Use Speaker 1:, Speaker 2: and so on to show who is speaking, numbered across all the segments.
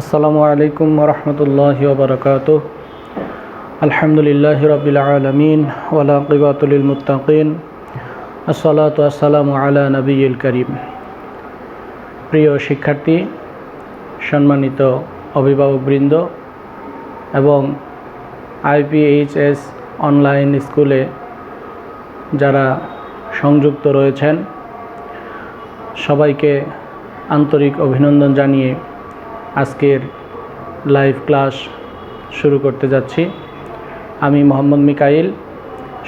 Speaker 1: আসসালামু আলাইকুম ওয়া রাহমাতুল্লাহি ওয়া বারাকাতুহু। আলহামদুলিল্লাহি রাব্বিল আলামিন ওয়াল আকিবাতু লিল মুত্তাকিন। আসসালাতু ওয়াসসালামু আলা নবিয়্যিল কারীম। প্রিয় শিক্ষার্থী, সম্মানিত অভিভাবকবৃন্দ এবং আইপিএইচএস অনলাইন স্কুলে যারা সংযুক্ত রয়েছেন, সবাইকে আন্তরিক অভিনন্দন জানিয়ে আজকের লাইভ ক্লাস শুরু করতে যাচ্ছি। আমি মোহাম্মদ মিকাইল,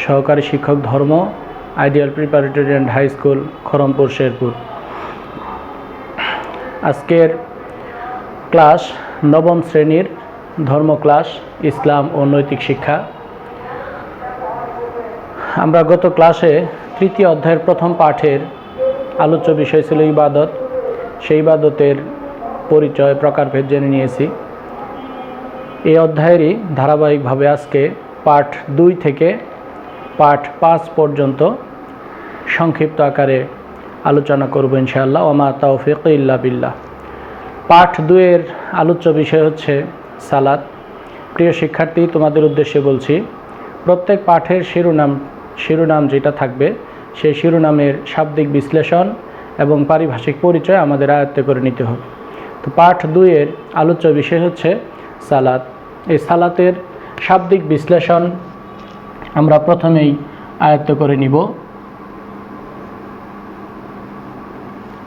Speaker 1: সহকারী শিক্ষক ধর্ম, ideal preparatory and high school, Kharampur, Sherpur. আজকের ক্লাস নবম শ্রেণীর ধর্ম ক্লাস, ইসলাম ও নৈতিক শিক্ষা। আমরা গত ক্লাসে তৃতীয় অধ্যায়ের প্রথম পাঠের আলোচ্য বিষয় ছিল ইবাদত। সেই ইবাদতের পরিচয়, প্রকারভেদ জেনে নিয়েছি। এই অধ্যায়েরই ধারাবাহিকভাবে আজকে পাঠ 2 থেকে পাঠ 5 পর্যন্ত সংক্ষিপ্ত আকারে আলোচনা করব ইনশাআল্লাহ। ওমা তাওফিক ইল্লা বিল্লাহ। পাঠ 2 এর আলোচ্য বিষয় হচ্ছে সালাত। প্রিয় শিক্ষার্থী, তোমাদের উদ্দেশ্যে বলছি, প্রত্যেক পাঠের শিরোনাম যেটা থাকবে সেই শিরোনামের শাব্দিক বিশ্লেষণ এবং পারিভাষিক পরিচয় আমাদের আয়ত্ত করে নিতে হবে। তো পাঠ 2 এর আলোচ্য বিষয় হচ্ছে সালাত। এই সালাতের শাব্দিক বিশ্লেষণ আমরা প্রথমেই আয়ত্ত করে নিব।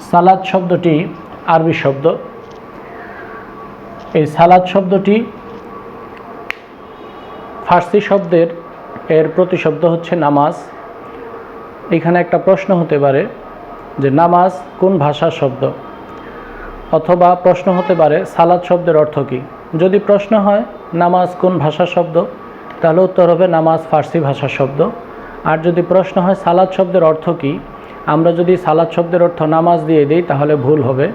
Speaker 1: সালাত শব্দটি আরবি শব্দ। এই সালাত শব্দটি ফার্সি শব্দের এর প্রতিশব্দ হচ্ছে নামাজ। এখানে একটা প্রশ্ন হতে পারে যে নামাজ কোন ভাষার শব্দ, অথবা প্রশ্ন হতে পারে সালাত শব্দের অর্থ কী। যদি প্রশ্ন হয় নামাজ কোন ভাষার শব্দ, তাহলে উত্তর হবে নামাজ ফার্সি ভাষার শব্দ। আর যদি প্রশ্ন হয় সালাত শব্দের অর্থ কী, আমরা যদি সালাত শব্দের অর্থ নামাজ দিয়ে দিই তাহলে ভুল হবে।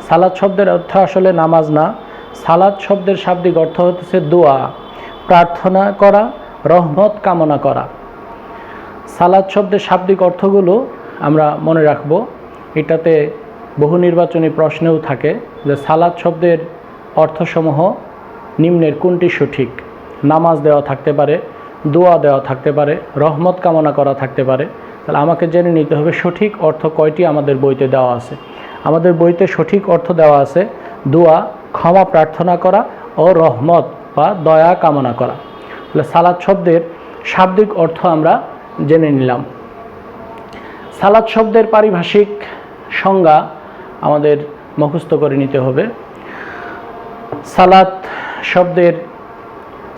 Speaker 1: সালাত শব্দের অর্থ আসলে নামাজ না। সালাত শব্দের শাব্দিক অর্থ হচ্ছে দোয়া, প্রার্থনা করা, রহমত কামনা করা। সালাত শব্দের শাব্দিক অর্থগুলো আমরা মনে রাখব। এটাতে বহু নির্বাচনী প্রশ্নেও থাকে যে সালাত শব্দের অর্থসমূহ নিম্নের কোনটি সঠিক। নামাজ দেওয়া থাকতে পারে, দোয়া দেওয়া থাকতে পারে, রহমত কামনা করা থাকতে পারে। তাহলে আমাকে জেনে নিতে হবে সঠিক অর্থ কয়টি আমাদের বইতে দেওয়া আছে। আমাদের বইতে সঠিক অর্থ দেওয়া আছে দোয়া, ক্ষমা প্রার্থনা করা ও রহমত বা দয়া কামনা করা। তাহলে সালাত শব্দের শাব্দিক অর্থ আমরা জেনে নিলাম। সালাত শব্দের পারিভাষিক সংজ্ঞা আমাদের মুখস্থ করে নিতে হবে।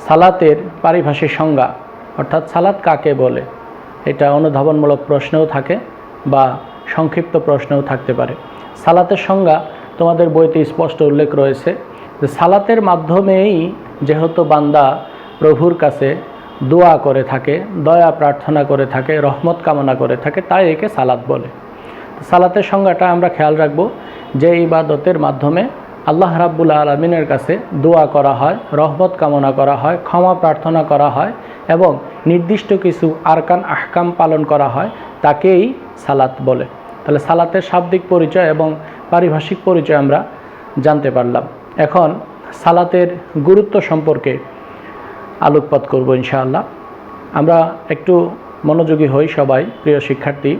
Speaker 1: সালাতের পারিভাষিক সংজ্ঞা, অর্থাৎ সালাত কাকে বলে, এটা অনুধাবনমূলক প্রশ্নেও থাকে বা সংক্ষিপ্ত প্রশ্নেও থাকতে পারে। সালাতের সংজ্ঞা তোমাদের বইতে স্পষ্ট উল্লেখ রয়েছে যে সালাতের মাধ্যমেই যেহেতু বান্দা প্রভুর কাছে দোয়া করে থাকে, দয়া প্রার্থনা করে থাকে, রহমত কামনা করে থাকে, তাই একে সালাত বলে। সালাতের সংজ্ঞাটা আমরা খেয়াল রাখব যে ইবাদতের মাধ্যমে আল্লাহ রাব্বুল আলামিনের কাছে দোয়া করা হয়, রহমত কামনা করা হয়, ক্ষমা প্রার্থনা করা হয় এবং নির্দিষ্ট কিছু আরকান আহকাম পালন করা হয়, তাকেই সালাত বলে। তাহলে সালাতের শাব্দিক পরিচয় এবং পারিভাষিক পরিচয় আমরা জানতে পারলাম। এখন সালাতের গুরুত্ব সম্পর্কে আলোকপাত করব ইনশাআল্লাহ। আমরা একটু মনোযোগী হই সবাই। প্রিয় শিক্ষার্থী,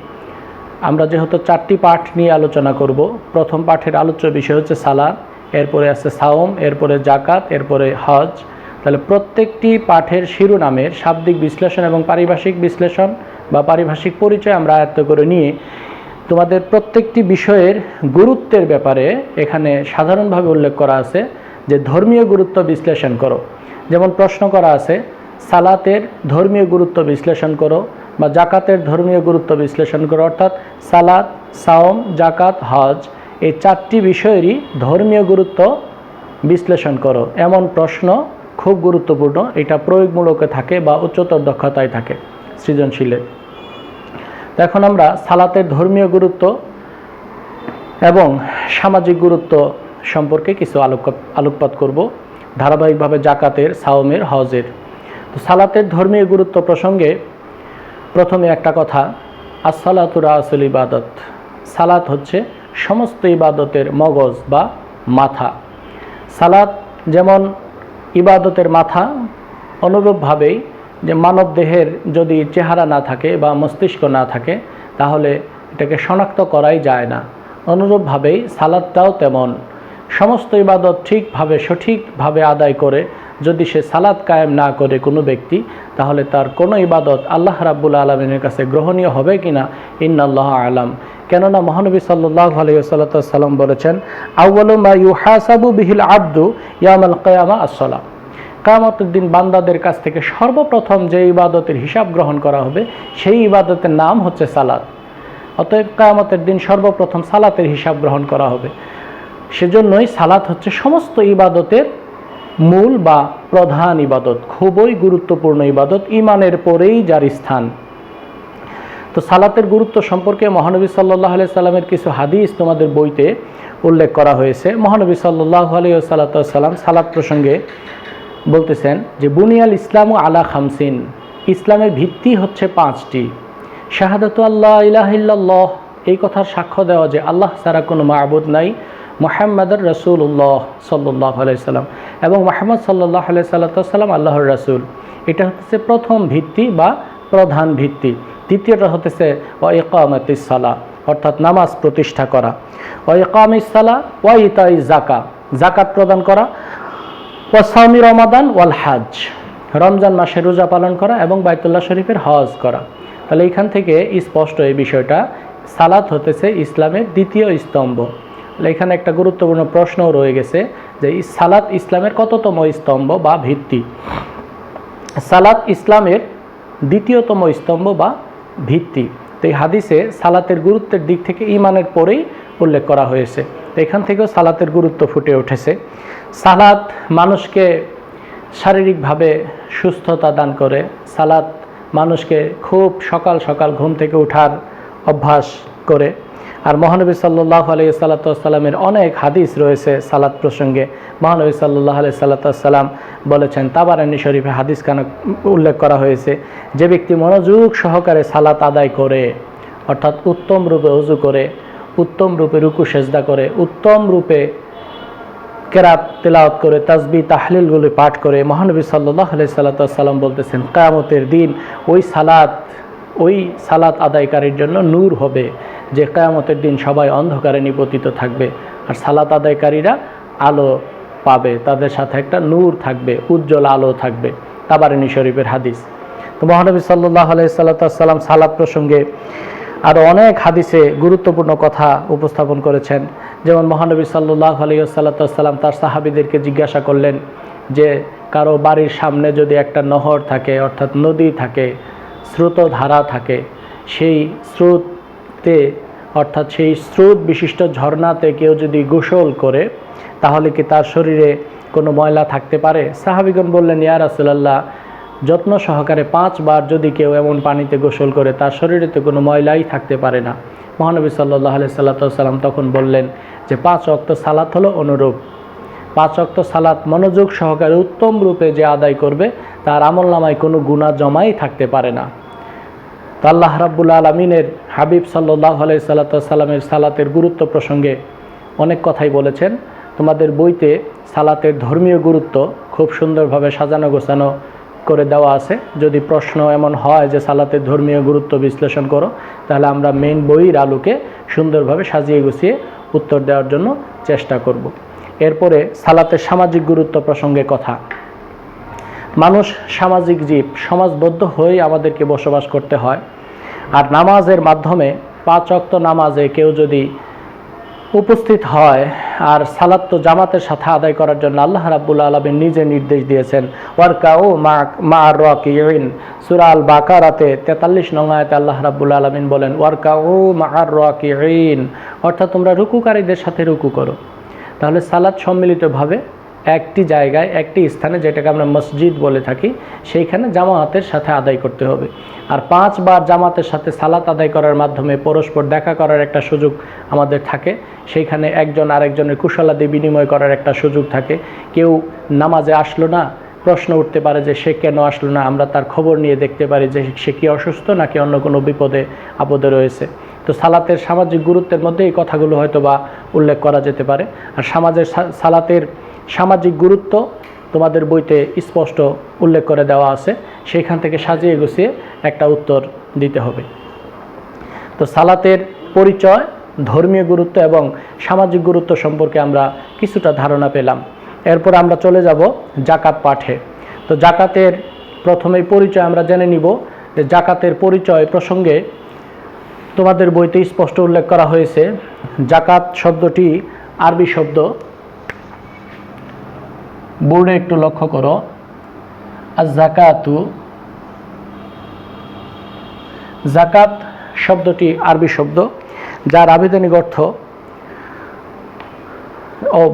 Speaker 1: আমরা যেহেতু 4টি পাঠ নিয়ে আলোচনা করব। প্রথম পাঠের আলোচ্য বিষয় হচ্ছে সালাত, এরপরে আছে সাওম, এরপরে জাকাত, এরপরে হজ। তাহলে প্রত্যেকটি পাঠের শিরোনামের শাব্দিক বিশ্লেষণ এবং পারিভাষিক বিশ্লেষণ বা পারিভাষিক পরিচয় আমরা আয়ত্ত করে নিয়ে তোমাদের প্রত্যেকটি বিষয়ের গুরুত্বের ব্যাপারে এখানে সাধারণভাবে উল্লেখ করা আছে যে ধর্মীয় গুরুত্ব বিশ্লেষণ করো। যেমন প্রশ্ন করা আছে সালাতের ধর্মীয় গুরুত্ব বিশ্লেষণ করো বা জাকাতের ধর্মীয় গুরুত্ব বিশ্লেষণ করো। অর্থাৎ সালাত, সাওম, জাকাত, হজ এই 4টি বিষয়েরই ধর্মীয় গুরুত্ব বিশ্লেষণ করো, এমন প্রশ্ন খুব গুরুত্বপূর্ণ। এটা প্রয়োগমূলক থাকে বা উচ্চতর দক্ষতায় থাকে, সৃজনশীলের। এখন আমরা সালাতের ধর্মীয় গুরুত্ব এবং সামাজিক গুরুত্ব সম্পর্কে কিছু আলোকপাত করব ধারাবাহিকভাবে জাকাতের, সাওমের, হজের। তো সালাতের ধর্মীয় গুরুত্ব প্রসঙ্গে প্রথমে একটা কথা, আসসালাতু রাসুল ইবাদত। সালাত হচ্ছে সমস্ত ইবাদতের মগজ বা মাথা। সালাত যেমন ইবাদতের মাথা, অনুরূপভাবেই যে মানব দেহের যদি চেহারা না থাকে বা মস্তিষ্ক না থাকে তাহলে এটাকে শনাক্ত করাই যায় না। অনুরূপভাবেই সালাতটাও তেমন। সমস্ত ইবাদত ঠিকভাবে সঠিকভাবে আদায় করে যদি সে সালাত কায়েম না করে কোনো ব্যক্তি, তাহলে তার কোনো ইবাদত আল্লাহ রাব্বুল আলামিনের কাছে গ্রহণীয় হবে কিনা ইন্নাল্লাহু আলাম। কেননা মহানবী সাল্লাল্লাহু আলাইহি ওয়াসাল্লাম বলেছেন, আউয়ালু মা ইউহাসাবু বিহিল আবদু ইয়াউমাল কিয়ামা আস-সালাহ। কিয়ামতের দিন বান্দাদের কাছ থেকে সর্বপ্রথম যে ইবাদতের হিসাব গ্রহণ করা হবে সেই ইবাদতের নাম হচ্ছে সালাত। অতএব কিয়ামতের দিন সর্বপ্রথম সালাতের হিসাব গ্রহণ করা হবে। সেজন্যই সালাত হচ্ছে সমস্ত ইবাদতের মূল বা প্রধান ইবাদত, খুবই গুরুত্বপূর্ণ ইবাদত, ঈমানের পরেই যার স্থান। তো সালাতের গুরুত্ব সম্পর্কে মহানবী সাল্লাল্লাহু আলাইহি সাল্লামের কিছু হাদিস তোমাদের বইতে উল্লেখ করা হয়েছে। মহানবী সাল্লাল্লাহু আলাইহি সাল্লাম সালাত প্রসঙ্গে বলতেছেন যে বুনিয়াল ইসলামু আলা খামসিন, ইসলামের ভিত্তি হচ্ছে 5টি। শাহাদাতু আল্লাহ ইলাহা ইল্লাল্লাহ, এই কথার সাক্ষ্য দেওয়া যে আল্লাহ ছাড়া কোনো মাবুদ নাই, মুহাম্মাদুর রাসূলুল্লাহ সাল্লাল্লাহু আলাইহি সাল্লাম, এবং মুহাম্মদ সাল্লাল্লাহু আলাইহি সাল্লাম আল্লাহর রাসূল। এটা হচ্ছে প্রথম ভিত্তি বা প্রধান ভিত্তি। দ্বিতীয়টা হতেছে ওয়া ইকামাতিস সালাহ, অর্থাৎ নামাজ প্রতিষ্ঠা করা। ওয়া ইকামিস সালাহ ওয়া ইতাইজ যাকাত, যাকাত প্রদান করা। ওয়া সাওমি রমাদান ওয়াল হজ, রমজান মাসে রোজা পালন করা এবং বাইতুল্লাহ শরীফের হজ করা। তাহলে এখান থেকে স্পষ্ট এই বিষয়টা, সালাত হতেছে ইসলামের দ্বিতীয় স্তম্ভ। এখানে একটা গুরুত্বপূর্ণ প্রশ্নও রয়ে গেছে যে সালাত ইসলামের কততম স্তম্ভ বা ভিত্তি। সালাত ইসলামের দ্বিতীয়তম স্তম্ভ বা ভিত্তি। তো এই হাদিসে সালাতের গুরুত্বের দিক থেকে ঈমানের পরেই উল্লেখ করা হয়েছে। তো এখান থেকেও সালাতের গুরুত্ব ফুটে উঠেছে। সালাত মানুষকে শারীরিকভাবে সুস্থতা দান করে। সালাত মানুষকে খুব সকাল সকাল ঘুম থেকে ওঠার অভ্যাস করে। আর মহানবী সাল্লাল্লাহু আলাইহি সাল্লামের অনেক হাদিস রয়েছে সালাত প্রসঙ্গে। মহানবী সাল্লাল্লাহু আলাইহি সাল্লাম বলেছেন, তাবারানী শরীফে হাদিস খানা উল্লেখ করা হয়েছে, যে ব্যক্তি মনোযোগ সহকারে সালাত আদায় করে, অর্থাৎ উত্তম রূপে ওযু করে, উত্তম রূপে রুকু সেজদা করে, উত্তম রূপে কেরাত তেলাওয়াত করে, তাসবিহ তাহলিলগুলি পাঠ করে, মহানবী সাল্লাল্লাহু আলাইহি সাল্লাম বলতেছেন কিয়ামতের দিন ওই সালাত আদায়কারীর জন্য নূর হবে, যে কিয়ামতের দিন সবাই অন্ধকারে নিপতিত থাকবে আর সালাত আদায়কারীরা আলো পাবে, তাদের সাথে একটা নূর থাকবে, উজ্জ্বল আলো থাকবে। তাবারানী শরীফের হাদিস। তো মহানবী সাল্লাল্লাহু আলাইহি সাল্লাম সালাত প্রসঙ্গে আরও অনেক হাদিসে গুরুত্বপূর্ণ কথা উপস্থাপন করেছেন। যেমন মহানবী সাল্লাল্লাহু আলাইহি সাল্লাম তার সাহাবীদেরকে জিজ্ঞাসা করলেন যে কারো বাড়ির সামনে যদি একটা নহর থাকে, অর্থাৎ নদী থাকে, স্রোতধারা থাকে, সেই স্রোতে অর্থাৎ সেই স্রোত বিশিষ্ট ঝর্ণাতে কেউ যদি গোসল করে তাহলে কি তার শরীরে কোনো ময়লা থাকতে পারে? সাহাবীগণ বললেন, ইয়া রাসূলুল্লাহ, যত্ন সহকারে 5 বার যদি কেউ এমন পানিতে গোসল করে তার শরীরে তো কোনো ময়লাই থাকতে পারে না। মহানবী সাল্লাল্লাহু আলাইহি সাল্লাম তখন বললেন যে 5 ওয়াক্ত সালাত হলো অনুরূপ। 5 ওয়াক্ত সালাত মনোযোগ সহকারে উত্তম রূপে যে আদায় করবে তার আমলনামায় কোনো গুনাহ জমাই থাকতে পারে না। তো আল্লাহ রাব্বুল আলামিনের হাবিব সাল্লাল্লাহু আলাইহি সাল্লামের সালাতের গুরুত্ব প্রসঙ্গে অনেক কথাই বলেছেন। তোমাদের বইতে সালাতের ধর্মীয় গুরুত্ব খুব সুন্দরভাবে সাজানো গোছানো করে দেওয়া আছে। যদি প্রশ্ন এমন হয় যে সালাতের ধর্মীয় গুরুত্ব বিশ্লেষণ করো, তাহলে আমরা মেইন বইয়ের আলোকে সুন্দরভাবে সাজিয়ে গুছিয়ে উত্তর দেওয়ার জন্য চেষ্টা করব। এরপরে সালাতের সামাজিক গুরুত্ব প্রসঙ্গে কথা। মানুষ সামাজিক জীব, সমাজবদ্ধ হয়ে আমাদেরকে বসবাস করতে হয়। আর নামাজের মাধ্যমে 5 ওয়াক্ত নামাজে কেউ যদি উপস্থিত হয়, আর সালাত তো জামাতের সাথে আদায় করার জন্য আল্লাহ রাব্বুল আলামিন নিজে নির্দেশ দিয়েছেন, ওয়ারকাউ মা'আর রাকিঈন। সূরা আল বাকারাতে 43 নং আয়াতে আল্লাহ রাব্বুল আলামিন বলেন, ওয়ারকাউ মা'আর রাকিঈন, অর্থাৎ তোমরা রুকুকারীদের সাথে রুকু করো। তাহলে সালাত সম্মিলিতভাবে একটি জায়গায়, একটি স্থানে, যেটাকে আমরা মসজিদ বলে থাকি, সেইখানে জামাতের সাথে আদায় করতে হবে। আর 5 বার জামাতের সাথে সালাত আদায় করার মাধ্যমে পরস্পর দেখা করার একটা সুযোগ আমাদের থাকে। সেইখানে একজন আরেকজনের কুশলাদি বিনিময় করার একটা সুযোগ থাকে। কেউ নামাজে আসলো না, প্রশ্ন উঠতে পারে যে সে কেন আসলো না, আমরা তার খবর নিয়ে দেখতে পারি যে সে কি অসুস্থ নাকি অন্য কোনো বিপদে আপদে রয়েছে। তো সালাতের সামাজিক গুরুত্বের মধ্যে এই কথাগুলো হয়তো বা উল্লেখ করা যেতে পারে। আর সালাতের সামাজিক গুরুত্ব তোমাদের বইতে স্পষ্ট উল্লেখ করে দেওয়া আছে, সেইখান থেকে সাজিয়ে গুছিয়ে একটা উত্তর দিতে হবে। তো সালাতের পরিচয়, ধর্মীয় গুরুত্ব এবং সামাজিক গুরুত্ব সম্পর্কে আমরা কিছুটা ধারণা পেলাম। এরপর আমরা চলে যাব জাকাত পাঠে। তো জাকাতের প্রথমেই পরিচয় আমরা জেনে নিব যে জাকাতের পরিচয় প্রসঙ্গে তোমাদের বইতে স্পষ্ট উল্লেখ করা হয়েছে। জাকাত শব্দটি আরবি শব্দ, বোর্ডে একটু লক্ষ্য করো, আয-যাকাতু। জাকাত শব্দটি আরবি শব্দ যার আবিধানিক অর্থ,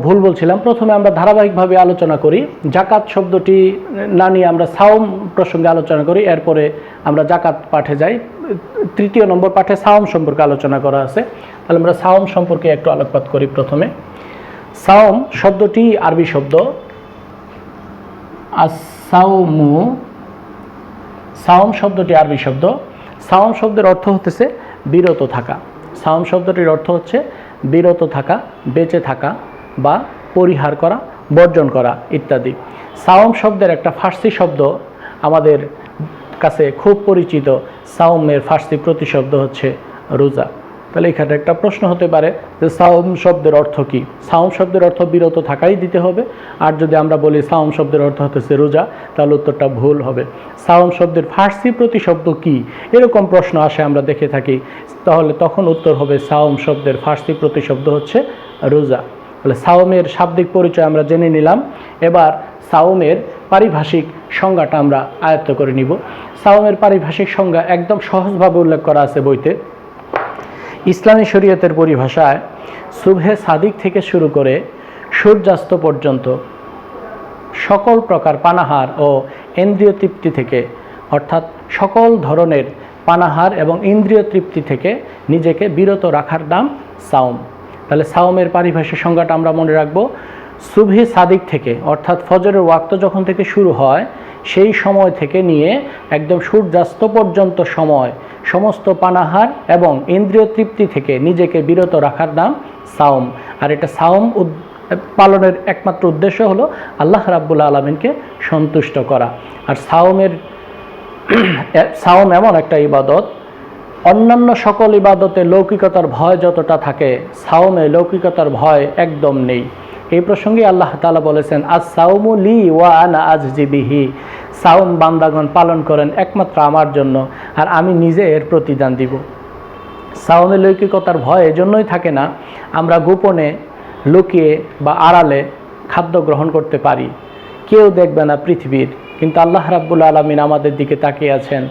Speaker 1: ভুল বলছিলাম, প্রথমে আমরা ধারাবাহিকভাবে আলোচনা করি। জাকাত শব্দটি না নিয়ে আমরা সাওম প্রসঙ্গে আলোচনা করি, এরপরে আমরা জাকাত পাঠে যাই। 3 নম্বর পাঠে সাওম সম্পর্কে আলোচনা করা আছে, তাহলে আমরা সাওম সম্পর্কে একটু আলোকপাত করি। প্রথমে সাওম শব্দটি আরবি শব্দ, আস-সাওমু। সাওম শব্দটি আরবি শব্দ। সাওম শব্দের অর্থ হচ্ছে বিরত থাকা। সাওম শব্দটির অর্থ হচ্ছে বিরত থাকা, বেঁচে থাকা বা পরিহার করা, বর্জন করা ইত্যাদি। সাওম শব্দের একটা ফার্সি শব্দ আমাদের কাছে খুব পরিচিত। সাওমের ফার্সি প্রতিশব্দ হচ্ছে রোজা। তাহলে এখানে একটা প্রশ্ন হতে পারে যে সাওম শব্দের অর্থ কি? সাওম শব্দের অর্থ বিরত থাকাই দিতে হবে, আর যদি আমরা বলি সাওম শব্দের অর্থ হচ্ছে রোজা, তাহলে উত্তরটা ভুল হবে। সাওম শব্দের ফার্সি প্রতিশব্দ কি, এরকম প্রশ্ন আসে আমরা দেখে থাকি, তাহলে তখন উত্তর হবে সাওম শব্দের ফার্সি প্রতিশব্দ হচ্ছে রোজা। তাহলে সাওমের শাব্দিক পরিচয় আমরা জেনে নিলাম। এবার সাওমের পারিভাষিক সংজ্ঞাটা আমরা আয়ত্ত করে নিব। সাওমের পারিভাষিক সংজ্ঞা একদম সহজভাবে উল্লেখ করা আছে বইতে। ইসলামী শরীয়তের পরিভাষায় সুবহে সাদিক থেকে শুরু করে সূর্যাস্ত পর্যন্ত সকল প্রকার পানাহার ও ইন্দ্রিয় তৃপ্তি থেকে, অর্থাৎ সকল ধরনের পানাহার এবং ইন্দ্রিয় তৃপ্তি থেকে নিজেকে বিরত রাখার নাম সাওম। তাহলে সাওমের পারিভাষিক সংজ্ঞাটা আমরা মনে রাখব। সুবহে সাদিক থেকে, অর্থাৎ ফজরের ওয়াক্ত যখন থেকে শুরু হয় সেই সময় থেকে নিয়ে একদম সূর্যাস্ত পর্যন্ত সময় সমস্ত পানাহার এবং ইন্দ্রিয় তৃপ্তি থেকে নিজেকে বিরত রাখার নাম সাওম। আর এটা সাওম পালনের একমাত্র উদ্দেশ্য হলো আল্লাহ রাব্বুল আলামিনকে সন্তুষ্ট করা। আর সাওম এমন একটা ইবাদত, অন্যান্য সকল ইবাদতে লৌকিকতার ভয় যতটা থাকে, সাওমে লৌকিকতার ভয় একদম নেই। এই প্রসঙ্গে আল্লাহ তাআলা বলেছেন, আস-সাওমু লি ওয়া আনা আজজি বিহি। সাওম বান্দাগণ পালন করেন একমাত্র আমার জন্য, আর আমি নিজে এর প্রতিদান দিব। সাওমে লৌকিকতার ভয় এজন্যই থাকে না, আমরা গোপনে লুকিয়ে বা আড়ালে খাদ্য গ্রহণ করতে পারি, কেউ দেখবে না পৃথিবীর, কিন্তু আল্লাহ রাব্বুল আলামিন আমাদের দিকে তাকিয়ে আছেন,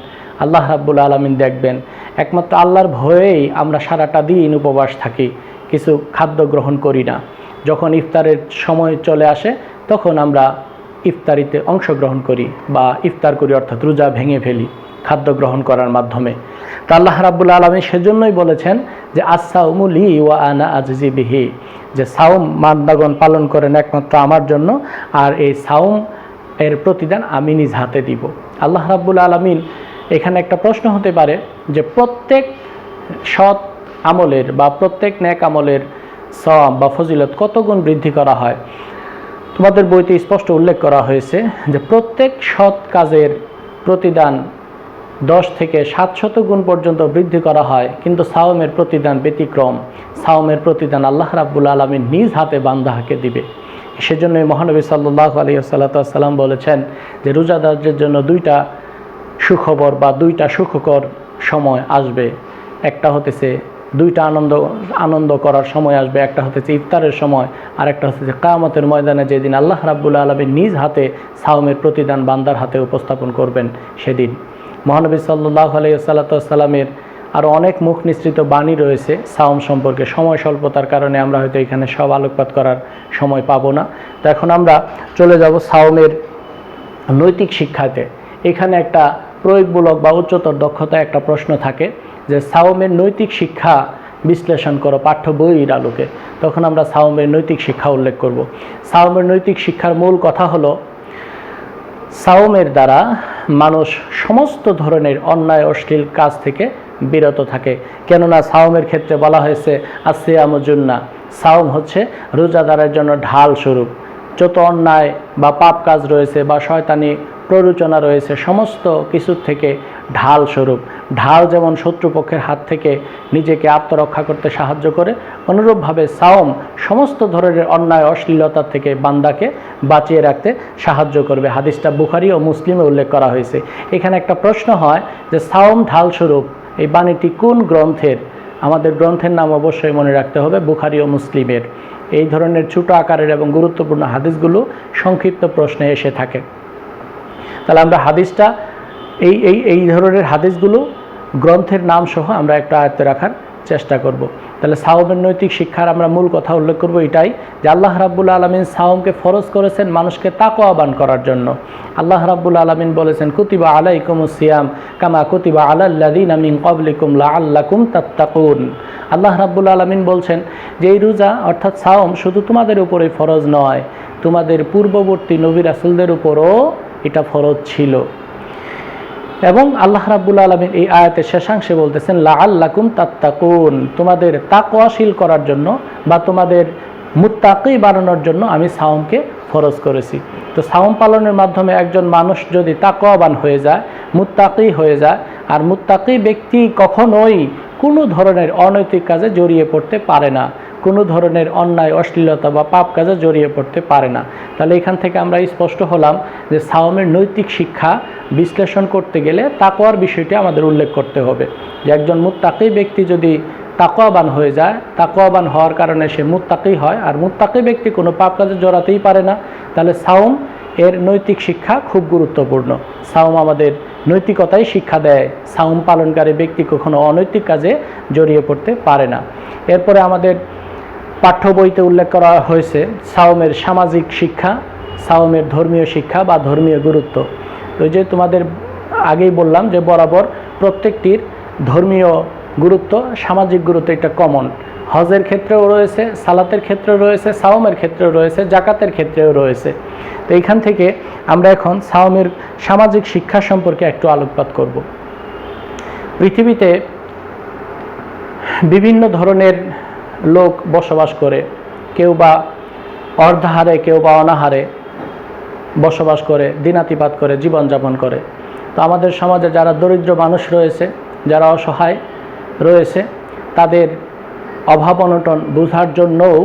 Speaker 1: আল্লাহ রাব্বুল আলামিন দেখবেন। একমাত্র আল্লাহর ভয়েই আমরা সারাটা দিন উপবাস থাকি, কিছু খাদ্য গ্রহণ করি না। যখন ইফতারের সময় চলে আসে তখন আমরা ইফতারিতে অংশগ্রহণ করি বা ইফতার করি, অর্থাৎ রোজা ভেঙে ফেলি খাদ্য গ্রহণ করার মাধ্যমে। তা আল্লাহ রাব্বুল আলামিন সেজন্যই বলেছেন যে আস-সাওমু লি ওয়া আনা আজজি বিহি, যে সাওম বান্দাগণ পালন করেন একমাত্র আমার জন্য, আর এই সাওম এর প্রতিদান আমি নিজ হাতে দিব। আল্লাহ রাব্বুল আলামিন, এখানে একটা প্রশ্ন হতে পারে যে প্রত্যেক সৎ আমলের বা প্রত্যেক নেক আমলের সওয়াব বা ফজিলত কত গুণ বৃদ্ধি করা হয়? তোমাদের বইতে স্পষ্ট উল্লেখ করা হয়েছে যে প্রত্যেক সৎ কাজের প্রতিদান 10 থেকে 700 গুণ পর্যন্ত বৃদ্ধি করা হয়, কিন্তু সাওমের প্রতিদান ব্যতিক্রম। সাওমের প্রতিদান আল্লাহ রাব্বুল আলামিন নিজ হাতে বান্দাকে দিবে। সেজন্যই মহানবী সাল্লাল্লাহু আলাইহি ওয়াসাল্লাম বলেছেন যে রোজাদারদের জন্য 2টা সুখবর বা 2টা সুখকর সময় আসবে। একটা হতেছে 2টা আনন্দ করার সময় আসবে, একটা হতেছে ইফতারের সময়, আর একটা হচ্ছে কিয়ামতের ময়দানে, যেদিন আল্লাহ রাব্বুল আলামিন নিজ হাতে সাওমের প্রতিদান বান্দার হাতে উপস্থাপন করবেন সেদিন। মহানবী সাল্লাল্লাহু আলাইহি ওয়াসাল্লামের আরও অনেক মুখ নিঃসৃত বাণী রয়েছে সাওম সম্পর্কে। সময় স্বল্পতার কারণে আমরা হয়তো এখানে সব আলোকপাত করার সময় পাবো না। তো এখন আমরা চলে যাব সাওমের নৈতিক শিক্ষাতে। এখানে একটা প্রয়োগমূলক বা উচ্চতর দক্ষতা একটা প্রশ্ন থাকে যে সাওমের নৈতিক শিক্ষা বিশ্লেষণ করো পাঠ্য বইয়ের আলোকে। তখন আমরা সাওমের নৈতিক শিক্ষা উল্লেখ করব। সাওমের নৈতিক শিক্ষার মূল কথা হলো সাওমের দ্বারা মানুষ সমস্ত ধরনের অন্যায় অশ্লীল কাজ থেকে বিরত থাকে। কেননা সাওমের ক্ষেত্রে বলা হয়েছে আসিয়ামু জুন্নাহ, সাওম হচ্ছে রোজাদারের জন্য ঢাল স্বরূপ। যত অন্যায় বা পাপ কাজ রয়েছে বা শয়তানি প্ররোচনা রয়েছে সমস্ত কিছুর থেকে ঢাল স্বরূপ। ঢাল যেমন শত্রুপক্ষের হাত থেকে নিজেকে আত্মরক্ষা করতে সাহায্য করে, অনুরূপভাবে সাওম সমস্ত ধরনের অন্যায় অশ্লীলতা থেকে বান্দাকে বাঁচিয়ে রাখতে সাহায্য করবে। হাদিসটা বুখারী ও মুসলিমে উল্লেখ করা হয়েছে। এখানে একটা প্রশ্ন হয় যে সাওম ঢাল স্বরূপ, এই বাণীটি কোন গ্রন্থের? আমাদের গ্রন্থের নাম অবশ্যই মনে রাখতে হবে বুখারী ও মুসলিমের। এই ধরনের ছোট আকারের এবং গুরুত্বপূর্ণ হাদিসগুলো সংক্ষিপ্ত প্রশ্নে এসে থাকে। তাহলে আমরা হাদিসটা এই ধরনের হাদিসগুলো গ্রন্থের নাম সহ আমরা একটা আয়ত্তে রাখার চেষ্টা করব। তাহলে সাওমের নৈতিক শিক্ষার আমরা মূল কথা উল্লেখ করব এটাই যে আল্লাহ রাব্বুল আলামিন সাওমকে ফরজ করেছেন মানুষকে তাকওয়াবান করার জন্য। আল্লাহ রাব্বুল আলামিন বলেছেন কুতিবা আলাইকুমুস সিয়াম কামা কুতিবা আলাল্লাযিনা মিন ক্বাবলিকুম লাআল্লাকুম তাত্তাকুন। আল্লাহ রাব্বুল আলামিন বলছেন যে এই রোজা অর্থাৎ সাওম শুধু তোমাদের উপরেই ফরজ নয়, তোমাদের পূর্ববর্তী নবী রাসূলদের উপরও এটা ফরজ ছিল। এবং আল্লাহ রাব্বুল আলামিন এই আয়াতের শেষাংশে বলতেছেন লাআল্লাকুম তাত্তাকুন, তোমাদের তাকওয়াশীল করার জন্য বা তোমাদের মুত্তাকি বানানোর জন্য আমি সাওমকে ফরজ করেছি। তো সাওম পালনের মাধ্যমে একজন মানুষ যদি তাকওয়াবান হয়ে যায়, মুত্তাকি হয়ে যায়, আর মুত্তাকি ব্যক্তি কখনোই কোনো ধরনের অনৈতিক কাজে জড়িয়ে পড়তে পারে না, কোনো ধরনের অন্যায় অশ্লীলতা বা পাপ কাজে জড়িয়ে পড়তে পারে না। তাহলে এখান থেকে আমরা স্পষ্ট হলাম যে সাওমের নৈতিক শিক্ষা বিশ্লেষণ করতে গেলে তাকওয়ার বিষয়টি আমাদের উল্লেখ করতে হবে। যে একজন মুত্তাকি ব্যক্তি যদি তাকওয়াবান হয়ে যায়, তাকওয়াবান হওয়ার কারণে সে মুত্তাকি হয়, আর মুত্তাকি ব্যক্তি কোনো পাপ কাজে জড়াতেই পারে না, তাহলে সাওম এর নৈতিক শিক্ষা খুব গুরুত্বপূর্ণ। সাওম আমাদের নৈতিকতাই শিক্ষা দেয়। সাওম পালনকারী ব্যক্তি কখনো অনৈতিক কাজে জড়িয়ে পড়তে পারে না। এরপরে আমাদের পাঠ্য বইতে উল্লেখ করা হয়েছে সাওমের সামাজিক শিক্ষা, সাওমের ধর্মীয় শিক্ষা বা ধর্মীয় গুরুত্ব। তো যে তোমাদের আগেই বললাম যে বরাবর প্রত্যেকটির ধর্মীয় গুরুত্ব, সামাজিক গুরুত্ব এটা কমন। হজের ক্ষেত্রেও রয়েছে, সালাতের ক্ষেত্রেও রয়েছে, সাওমের ক্ষেত্রেও রয়েছে, জাকাতের ক্ষেত্রেও রয়েছে। তো এইখান থেকে আমরা এখন সাওমের সামাজিক শিক্ষা সম্পর্কে একটু আলোকপাত করব। পৃথিবীতে বিভিন্ন ধরনের লোক বসবাস করে, কেউ বা অর্ধাহারে কেউ বা অনাহারে বসবাস করে, দিনাতিপাত করে, জীবনযাপন করে। তো আমাদের সমাজে যারা দরিদ্র মানুষ রয়েছে, যারা অসহায় রয়েছে, তাদের অভাব অনটন বোঝার জন্যও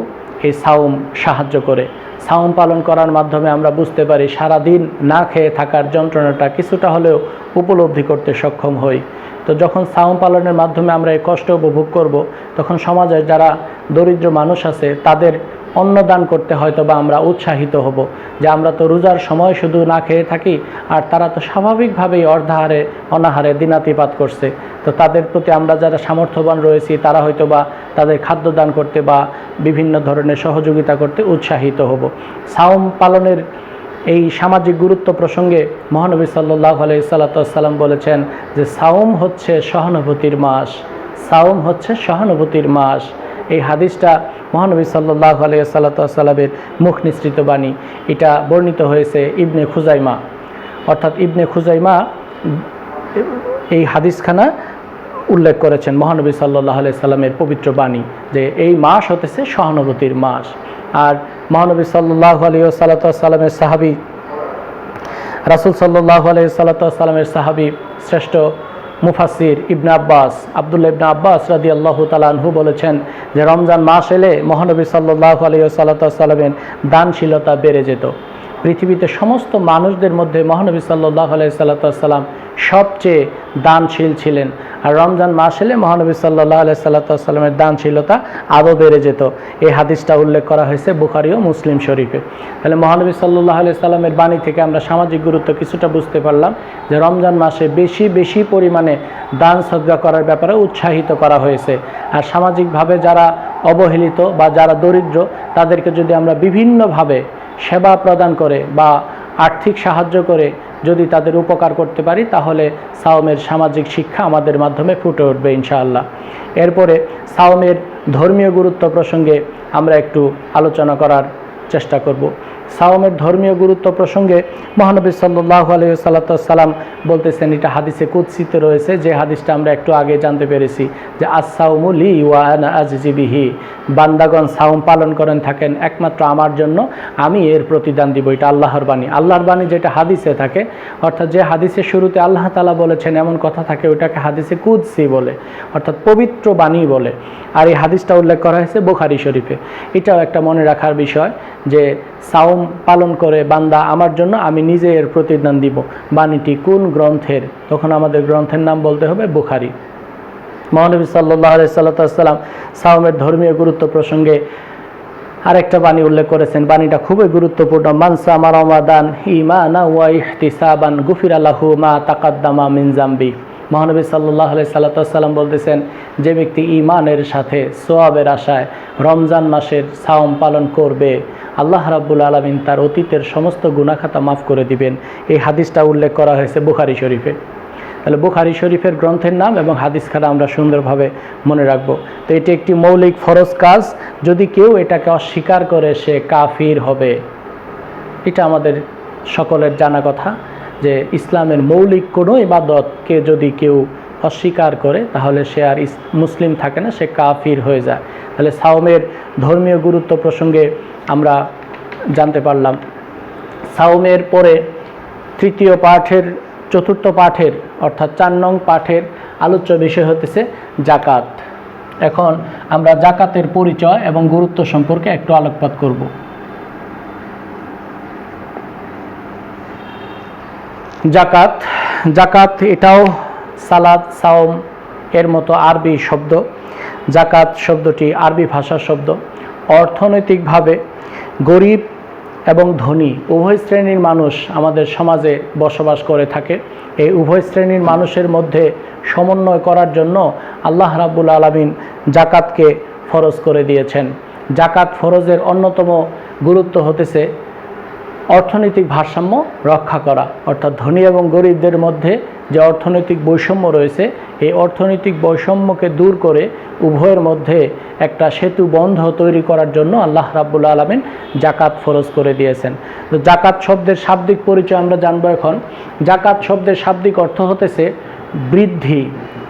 Speaker 1: এই সাওম সাহায্য করে। সাওম পালন করার মাধ্যমে আমরা বুঝতে পারি সারাদিন না খেয়ে থাকার যন্ত্রণাটা কিছুটা হলেও উপলব্ধি করতে সক্ষম হই। তো যখন সাওম পালনের মাধ্যমে আমরা এই কষ্ট উপভোগ করব, তখন সমাজের যারা দরিদ্র মানুষ আছে তাদের অন্নদান করতে হয়তো বা আমরা উৎসাহিত হব যে আমরা তো রোজার সময় শুধু না খেয়ে থাকি, আর তারা তো স্বাভাবিকভাবেই অর্ধাহারে অনাহারে দিনাতিপাত করছে। তো তাদের প্রতি আমরা যারা সামর্থ্যবান রয়েছি তারা হয়তো বা তাদের খাদ্য দান করতে বা বিভিন্ন ধরনের সহযোগিতা করতে উৎসাহিত হব। সাওম পালনের এই সামাজিক গুরুত্ব প্রসঙ্গে মহানবী সাল্লাল্লাহু আলাইহি সাল্লাম বলেছেন যে সাওম হচ্ছে সহানুভূতির মাস, সাওম হচ্ছে সহানুভূতির মাস। এই হাদিসটা মহানবী সাল্লাল্লাহু আলাইহি সাল্লামের মুখ নিঃসৃত বাণী। এটা বর্ণিত হয়েছে ইবনে খুজাইমা, অর্থাৎ ইবনে খুজাইমা এই হাদিসখানা উল্লেখ করেছেন মহানবী সাল্লাল্লাহু আলাইহি সাল্লামের পবিত্র বাণী যে এই মাস হতেছে সহানুভূতির মাস। আর মহানবী সাল্লাল্লাহু আলাইহি সাল্লামের সাহাবী, রাসূল সাল্লাল্লাহু আলাইহি সাল্লামের সাহাবী শ্রেষ্ঠ মুফাসসির ইবনে আব্বাস, আব্দুল্লাহ ইবনে আব্বাস রাদিয়াল্লাহু তাআলা আনহু বলেছেন যে রমজান মাস এলে মহানবী সাল্লাল্লাহু আলাইহি সাল্লামের দানশীলতা বেড়ে যেত। পৃথিবীতে সমস্ত মানুষদের মধ্যে মহানবী সাল্লাল্লাহু আলাইহি সাল্লাম সবচেয়ে দানশীল ছিলেন, আর রমজান মাস এলে মহানবী সাল্লাল্লাহু আলাইহি সাল্লামের দানশীলতা আরও বেড়ে যেত। এই হাদিসটা উল্লেখ করা হয়েছে বুখারী ও মুসলিম শরীফে। তাহলে মহানবী সাল্লাল্লাহু আলাইহি সাল্লামের বাণী থেকে আমরা সামাজিক গুরুত্ব কিছুটা বুঝতে পারলাম যে রমজান মাসে বেশি পরিমাণে দান সদকা করার ব্যাপারে উৎসাহিত করা হয়েছে। আর সামাজিকভাবে যারা অবহেলিত বা যারা দরিদ্র তাদেরকে যদি আমরা বিভিন্নভাবে সেবা প্রদান করে বা আর্থিক সাহায্য করে যদি তাদের উপকার করতে পারি তাহলে সাওমের সামাজিক শিক্ষা আমাদের মাধ্যমে ফুটে উঠবে ইনশাআল্লাহ। এরপরে সাওমের ধর্মীয় গুরুত্ব প্রসঙ্গে আমরা একটু আলোচনা করার চেষ্টা করব। সাওমের ধর্মীয় গুরুত্ব প্রসঙ্গে মহানবী সাল্লাল্লাহু আলাইহি ওয়াসাল্লাম বলতেছেন, এটা হাদিসে কুদসিতে রয়েছে, যে হাদিসটা আমরা একটু আগে জানতে পেরেছি যে আস-সাওমু লি ওয়া আনা আজজি বিহি, বান্দাগণ সাওম পালন করেন থাকেন একমাত্র আমার জন্য, আমি এর প্রতিদান দিব। এটা আল্লাহর বাণী। আল্লাহর বাণী যেটা হাদিসে থাকে, অর্থাৎ যে হাদিসের শুরুতে আল্লাহ তাআলা বলেছেন এমন কথা থাকে, ওইটাকে হাদিসে কুদসি বলে, অর্থাৎ পবিত্র বাণী বলে। আর এই হাদিসটা উল্লেখ করা হয়েছে বুখারী শরীফে। এটাও একটা মনে রাখার বিষয় যে সাওম পালন করে বান্দা আমার জন্য, আমি নিজে এর প্রতিদান দিব। বাণীটি কোন গ্রন্থের? তখন আমাদের গ্রন্থের নাম বলতে হবে বুখারী। মহানবী সাল্লাল্লাহু আলাইহি সাল্লাম সাওমের ধর্মীয় গুরুত্ব প্রসঙ্গে আরেকটা বাণী উল্লেখ করেছেন। বাণীটা খুবই গুরুত্বপূর্ণ। মান সামা রমাদান ঈমানান ওয়া ইহতিসাবান গুফিরা লাহু মা তাকাদ্দামা মিন যামবি। মহানবী সাল্লাল্লাহু আলাইহি সাল্লাম বলতেছেন, যে ব্যক্তি ঈমানের সাথে সওয়াবের আশায় রমজান মাসের সাওম পালন করবে, আল্লাহ রাব্বুল আলামিন তার অতীতের সমস্ত গুনাহ খাতা মাফ করে দিবেন। এই হাদিসটা উল্লেখ করা হয়েছে বুখারী শরীফে। তাহলে বুখারী শরীফের গ্রন্থের নাম এবং হাদিসখানা আমরা সুন্দরভাবে মনে রাখব। তো এটি একটি মৌলিক ফরজ কাজ, যদি কেউ এটাকে অস্বীকার করে সে কাফির হবে। এটা আমাদের সকলের জানা কথা যে ইসলামের মৌলিক কোনো ইবাদতকে যদি কেউ অস্বীকার করে তাহলে সে আর মুসলিম থাকে না, সে কাফির হয়ে যায়। তাহলে সাওমের ধর্মীয় গুরুত্ব প্রসঙ্গে আমরা জানতে পারলাম। সাওমের পরে তৃতীয় পাঠের, চতুর্থ পাঠের অর্থাৎ 4 নং পাঠের আলোচ্য বিষয় হতেছে জাকাত। এখন আমরা জাকাতের পরিচয় এবং গুরুত্ব সম্পর্কে একটু আলোকপাত করব। জাকাত এটাও সালাত, সাওম এর মতো আরবি শব্দ। জাকাত শব্দটি আরবি ভাষার শব্দ। অর্থনৈতিকভাবে গরিব এবং ধনী উভয় শ্রেণীর মানুষ আমাদের সমাজে বসবাস করে থাকে। এই উভয় শ্রেণীর মানুষের মধ্যে সমন্বয় করার জন্য আল্লাহ রাব্বুল আলামিন জাকাতকে ফরজ করে দিয়েছেন। জাকাত ফরজের অন্যতম গুরুত্ব হতেছে অর্থনৈতিক ভারসাম্য রক্ষা করা, অর্থাৎ ধনী এবং গরিবদের মধ্যে যে অর্থনৈতিক বৈষম্য রয়েছে, এই অর্থনৈতিক বৈষম্যকে দূর করে উভয়ের মধ্যে একটা সেতু বন্ধ তৈরি করার জন্য আল্লাহ রাব্বুল আলামিন জাকাত ফরজ করে দিয়েছেন। তো জাকাত শব্দের শাব্দিক পরিচয় আমরা জানব এখন। জাকাত শব্দের শাব্দিক অর্থ হতেছে বৃদ্ধি,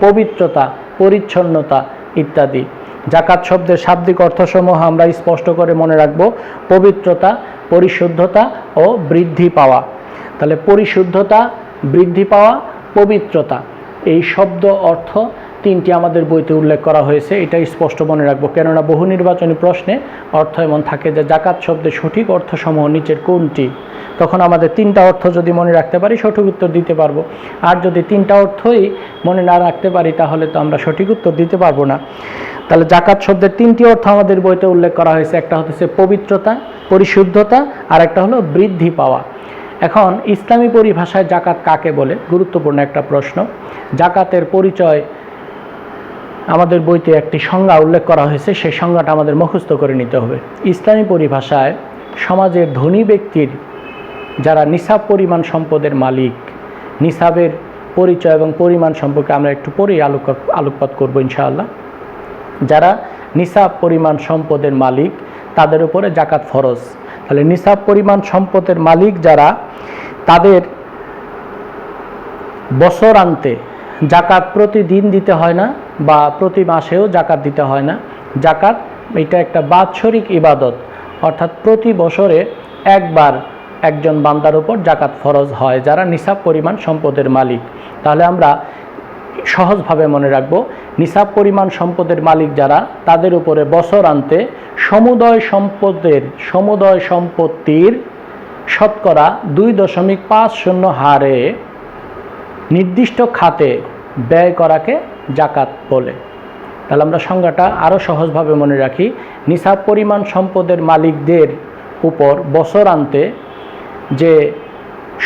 Speaker 1: পবিত্রতা, পরিচ্ছন্নতা ইত্যাদি। জাকাত শব্দের শাব্দিক অর্থসমূহ আমরা স্পষ্ট করে মনে রাখব: পবিত্রতা, পরিশুদ্ধতা ও বৃদ্ধি পাওয়া। তাহলে পরিশুদ্ধতা, বৃদ্ধি পাওয়া, পবিত্রতা, এই শব্দ অর্থ 3টি আমাদের বইতে উল্লেখ করা হয়েছে। এটা স্পষ্ট মনে রাখবো, কেননা বহু নির্বাচনী প্রশ্নে অর্থ এমন থাকে যে জাকাত শব্দের সঠিক অর্থসমূহ নিচের কোনটি। তখন আমাদের 3টা অর্থ যদি মনে রাখতে পারি সঠিক উত্তর দিতে পারবো। আর যদি 3টা অর্থই মনে না রাখতে পারি তাহলে তো আমরা সঠিক উত্তর দিতে পারবো না। তাহলে জাকাত শব্দের 3টি অর্থ আমাদের বইতে উল্লেখ করা হয়েছে। একটা হচ্ছে পবিত্রতা, পরিশুদ্ধতা, আর একটা হলো বৃদ্ধি পাওয়া। এখন ইসলামী পরিভাষায় জাকাত কাকে বলে? গুরুত্বপূর্ণ একটা প্রশ্ন। জাকাতের পরিচয় আমাদের বইতে একটি সংজ্ঞা উল্লেখ করা হয়েছে, সেই সংজ্ঞাটা আমাদের মুখস্থ করে নিতে হবে। ইসলামী পরিভাষায় সমাজের ধনী ব্যক্তির যারা নিসাব পরিমাণ সম্পদের মালিক, নিসাবের পরিচয় এবং পরিমাণ সম্পর্কে আমরা একটু পরেই আলোকপাত করব ইনশাআল্লাহ। যারা নিসাব পরিমাণ সম্পদের মালিক তাদের উপরে জাকাত ফরজ। তাহলে নিসাব পরিমাণ সম্পদের মালিক যারা, তাদের বছরান্তে জাকাত প্রতিদিন দিতে হয় না বা প্রতি মাসেও জাকাত দিতে হয় না। জাকাত এটা একটা বাৎসরিক ইবাদত, অর্থাৎ প্রতি বছরে একবার একজন বান্দার উপর জাকাত ফরজ হয় যারা নিসাব পরিমাণ সম্পদের মালিক। তাহলে আমরা সহজভাবে মনে রাখব, নিসাব পরিমাণ সম্পদের মালিক যারা, তাদের উপরে বছরান্তে সমুদয় সম্পত্তির শতকরা 2.50 হারে নির্দিষ্ট খাতে ব্যয় করাকে জাকাত বলে। তাহলে আমরা সংজ্ঞাটা আরও সহজভাবে মনে রাখি। নিসাব পরিমাণ সম্পদের মালিকদের উপর বছরান্তে যে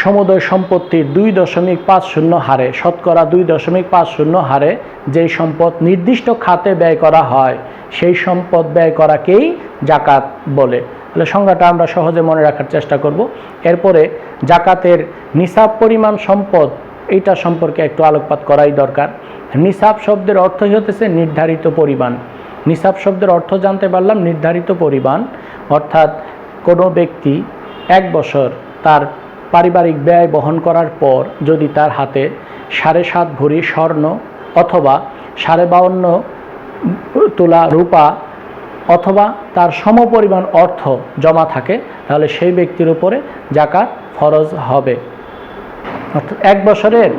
Speaker 1: সমুদয় সম্পত্তির 2.50 হারে, শতকরা 2.50 হারে যেই সম্পদ নির্দিষ্ট খাতে ব্যয় করা হয়, সেই সম্পদ ব্যয় করাকেই জাকাত বলে। তাহলে সংজ্ঞাটা আমরা সহজে মনে রাখার চেষ্টা করব। এরপরে জাকাতের নিসাব পরিমাণ সম্পদ, এইটা সম্পর্কে একটু আলোকপাত করাই দরকার। নিসাব শব্দের অর্থই হতেছে নির্ধারিত পরিমাণ। নিসাব শব্দের অর্থ জানতে পারলাম নির্ধারিত পরিমাণ, অর্থাৎ কোনো ব্যক্তি 1 বছর তার পারিবারিক ব্যয় বহন করার পর যদি তার হাতে 7.5 ভরি স্বর্ণ অথবা 52.5 তোলা রূপা অথবা তার সমপরিমাণ অর্থ জমা থাকে, তাহলে সেই ব্যক্তির উপরে জাকাত ফরজ হবে। অর্থাৎ 1 বছরের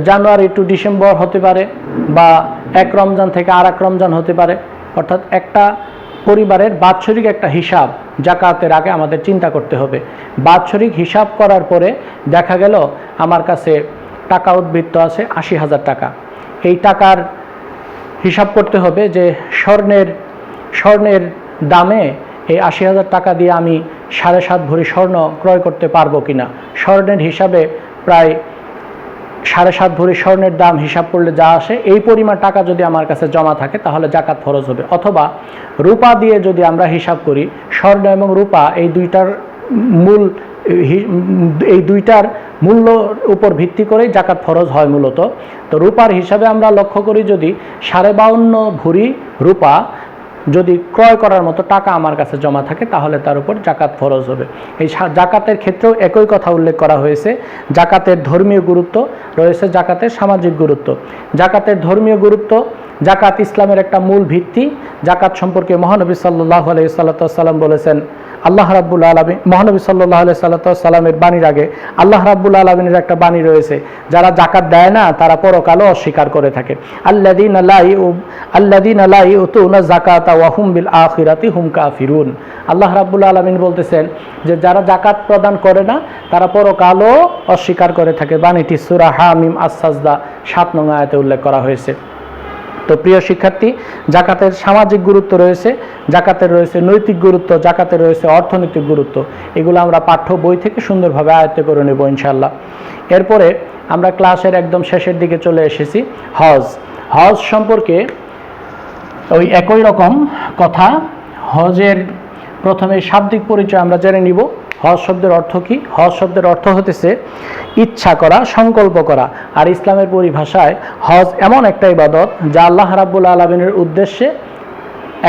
Speaker 1: জানুয়ারি টু ডিসেম্বর হতে পারে, বা 1 রমজান থেকে আর 1 রমজান হতে পারে। অর্থাৎ একটা পরিবারের বাৎসরিক একটা হিসাব জাকাতের আগে আমাদের চিন্তা করতে হবে। বাৎসরিক হিসাব করার পরে দেখা গেল আমার কাছে টাকা উদ্বৃত্ত আছে 80,000 টাকা। এই টাকার হিসাব করতে হবে যে স্বর্ণের দামে এই 80,000 টাকা দিয়ে আমি 7.5 ভরি স্বর্ণ ক্রয় করতে পারবো কিনা। স্বর্ণের হিসাবে প্রায় 7.5 ভরি স্বর্ণের দাম হিসাব করলে যা আসে, এই পরিমাণ টাকা যদি আমার কাছে জমা থাকে তাহলে জাকাত ফরজ হবে। অথবা রূপা দিয়ে যদি আমরা হিসাব করি, স্বর্ণ এবং রূপা এই দুইটার মূল্যর উপর ভিত্তি করেই জাকাত ফরজ হয় মূলত। তো রূপার হিসাবে আমরা লক্ষ্য করি যদি 52.5 ভরি রূপা যদি ক্রয় করার মতো টাকা আমার কাছে জমা থাকে তাহলে তার উপর জাকাত ফরজ হবে। এই জাকাতের ক্ষেত্রেও একই কথা উল্লেখ করা হয়েছে। জাকাতের ধর্মীয় গুরুত্ব রয়েছে, জাকাতের সামাজিক গুরুত্ব। জাকাতের ধর্মীয় গুরুত্ব, জাকাত ইসলামের একটা মূল ভিত্তি। জাকাত সম্পর্কে মহানবী সাল্লাল্লাহু আলাইহি সাল্লাম বলেছেন, আল্লাহ রাব্বুল আলামিন, মহানবী সাল্লাল্লাহু আলাইহি সাল্লামের বাণীর আগে আল্লাহ রাব্বুল আলামিনের একটা বাণী রয়েছে, যারা জাকাত দেয় না তারা পরকালও অস্বীকার করে থাকে। আল্লাযীনা লা ইউতুনা যাকাতা ওয়া হুম বিল আখিরাতি হুম কাফিরুন। আল্লাহ রাব্বুল আলামিন বলতেছেন যে যারা জাকাত প্রদান করে না তারা পরকালও অস্বীকার করে থাকে। বাণীটি সূরা হামিম আস-সাজদা 7 নং আয়াতে উল্লেখ করা হয়েছে। তো প্রিয় শিক্ষার্থী, জাকাতের সামাজিক গুরুত্ব রয়েছে, জাকাতের রয়েছে নৈতিক গুরুত্ব, জাকাতের রয়েছে অর্থনৈতিক গুরুত্ব। এগুলো আমরা পাঠ্য বই থেকে সুন্দরভাবে আয়ত্ত করে নেব ইনশাআল্লাহ। এরপরে আমরা ক্লাসের একদম শেষের দিকে চলে এসেছি। হজ সম্পর্কে ওই একই রকম কথা। হজের প্রথমে শাব্দিক পরিচয় আমরা জেনে নিব। হজ শব্দের অর্থ কি? হজ শব্দের অর্থ হতেছে ইচ্ছা করা, সংকল্প করা। আর ইসলামের পরিভাষায় হজ এমন একটা ইবাদত যা আল্লাহ রাব্বুল আলামিনের উদ্দেশ্যে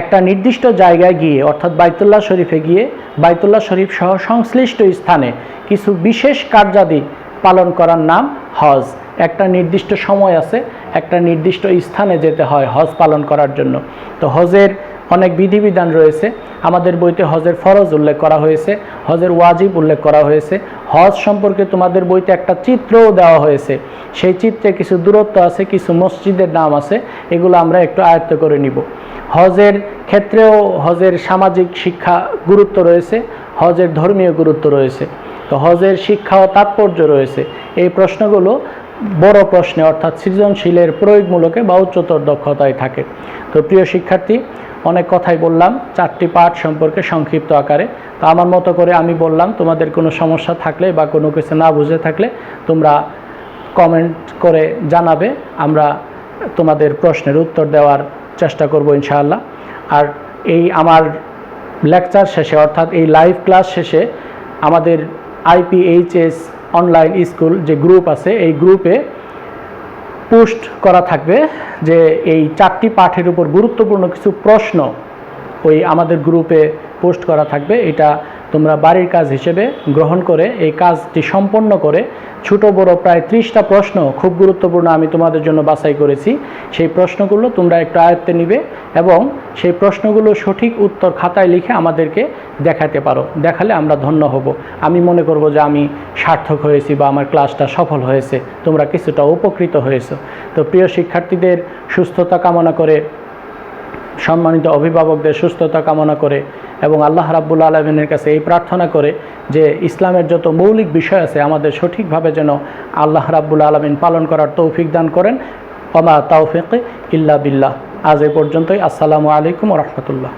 Speaker 1: একটা নির্দিষ্ট জায়গায় গিয়ে, অর্থাৎ বাইতুল্লাহ শরীফে গিয়ে বাইতুল্লাহ শরীফ সহ সংশ্লিষ্ট স্থানে কিছু বিশেষ কার্যাদি পালন করার নাম হজ। একটা নির্দিষ্ট সময় আছে, একটা নির্দিষ্ট স্থানে যেতে হয় হজ পালন করার জন্য। তো হজের অনেক বিধিবিধান রয়েছে। আমাদের বইতে হজের ফরজ উল্লেখ করা হয়েছে, হজের ওয়াজিব উল্লেখ করা হয়েছে। হজ সম্পর্কে তোমাদের বইতে একটা চিত্রও দেওয়া হয়েছে। সেই চিত্রে কিছু দূরত্ব আছে, কিছু মসজিদের নাম আছে, এগুলো আমরা একটু আয়ত্ত করে নিব। হজের ক্ষেত্রেও হজের সামাজিক শিক্ষা গুরুত্ব রয়েছে, হজের ধর্মীয় গুরুত্ব রয়েছে। তো হজের শিক্ষা ও তাৎপর্য রয়েছে। এই প্রশ্নগুলো বড় প্রশ্নে, অর্থাৎ সৃজনশীলের প্রয়োগমূলকে বা উচ্চতর দক্ষতায় থাকে। তো প্রিয় শিক্ষার্থী, অনেক কথাই বললাম 4টি পাঠ সম্পর্কে সংক্ষিপ্ত আকারে। তো আমার মতো করে আমি বললাম। তোমাদের কোনো সমস্যা থাকলে বা কোনো কিছু না বুঝে থাকলে তোমরা কমেন্ট করে জানাবে, আমরা তোমাদের প্রশ্নের উত্তর দেওয়ার চেষ্টা করব ইনশাআল্লাহ। আর এই আমার লেকচার শেষে, অর্থাৎ এই লাইভ ক্লাস শেষে আমাদের IPHS অনলাইন স্কুল যে গ্রুপ আছে, এই গ্রুপে পোস্ট করা থাকবে যে এই 4টি পাঠের উপর গুরুত্বপূর্ণ কিছু প্রশ্ন ওই আমাদের গ্রুপে পোস্ট করা থাকবে। এটা তোমরা বাড়ির কাজ হিসেবে গ্রহণ করে এই কাজটি সম্পন্ন করে ছোট বড় প্রায় 30টা প্রশ্ন খুব গুরুত্বপূর্ণ আমি তোমাদের জন্য বাছাই করেছি। সেই প্রশ্নগুলো তোমরা একটু আয়ত্তে নিবে এবং সেই প্রশ্নগুলো সঠিক উত্তর খাতায় লিখে আমাদেরকে দেখাতে পারো। দেখালে আমরা ধন্য হব। আমি মনে করব যে আমি সার্থক হয়েছি বা আমার ক্লাসটা সফল হয়েছে, তোমরা কিছুটা উপকৃত হয়েছো। তো প্রিয় শিক্ষার্থীদের সুস্থতা কামনা করে, সম্মানিত অভিভাবকদের সুস্থতা কামনা করে এবং আল্লাহ রাব্বুল আলামিনের কাছে এই প্রার্থনা করে যে ইসলামের যত মৌলিক বিষয় আছে আমাদের সঠিকভাবে যেন আল্লাহ রাব্বুল আলামিন পালন করার তৌফিক দান করেন। ওমা তাওফিক ইল্লা বিল্লাহ। আজ এই পর্যন্তই। আসসালামু আলাইকুম ওয়া রাহমাতুল্লাহ।